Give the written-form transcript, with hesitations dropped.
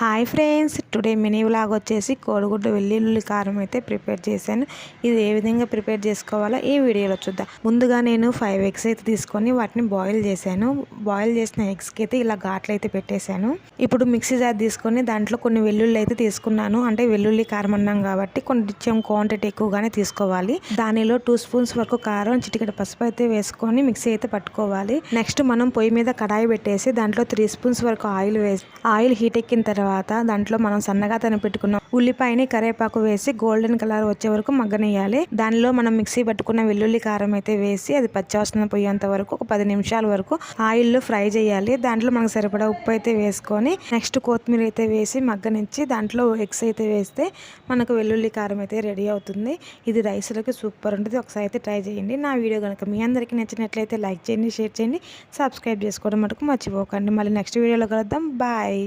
Hi friends, today mini vlog వచ్చేసి కోడిగుడ్డు వెల్లుల్లి కారం అయితే ప్రిపేర్ చేశాను. ఇది ఏ విధంగా ప్రిపేర్ చేసుకోవాలో ఈ వీడియోలో చూద్దాం. ముందుగా నేను 5 ఎగ్స్ అయితే తీసుకొని వాటిని బాయిల్ చేశాను. బాయిల్ చేసిన ఎగ్స్కి అయితే ఇలా ఘాట్లు అయితే పెట్టేశాను. ఇప్పుడు మిక్సీ జార్ తీసుకొని దాంట్లో కొన్ని వెల్లుల్లి అయితే తీసుకున్నాను. అంటే వెల్లుల్లి కారం అన్నాం కాబట్టి కొంచెం క్వాంటిటీ ఎక్కువగానే తీసుకోవాలి. దానిలో 2 స్పూన్స్ వరకు కారం, చిటికెడు పసుపు అయితే వేసుకొని మిక్సీ అయితే పట్టుకోవాలి. నెక్స్ట్ మనం పొయ్యి మీద కడాయి పెట్టేసి దాంట్లో 3 స్పూన్స్ వరకు ఆయిల్ వేసి ఆయిల్ హీట్ ఎక్కిన తర్వాత దాంట్లో మనం సన్నగా పెట్టుకున్న ఉల్లిపాయని, కరివేపాకు వేసి గోల్డెన్ కలర్ వచ్చే వరకు మగ్గనియాలి. దానిలో మనం మిక్సీ పట్టుకున్న వెల్లుల్లి కారం అయితే వేసి అది పచ్చివాసన పోయేంత వరకు ఒక 10 నిమిషాల వరకు ఆయిల్లో ఫ్రై చేయాలి. దాంట్లో మనకు సరిపడా ఉప్పు అయితే వేసుకొని నెక్స్ట్ కొత్తిమీర అయితే వేసి మగ్గనిచ్చి దాంట్లో ఎగ్స్ అయితే వేస్తే మనకు వెల్లుల్లి కారం అయితే రెడీ అవుతుంది. ఇది రైస్లోకి సూపర్ ఉంటుంది. ఒకసారి అయితే ట్రై చేయండి. నా వీడియో కనుక మీ అందరికీ నచ్చినట్లయితే లైక్ చేయండి, షేర్ చేయండి, సబ్స్క్రైబ్ చేసుకోవడం మటుకు మర్చిపోకండి. మళ్ళీ నెక్స్ట్ వీడియోలో కలుద్దాం. బాయ్.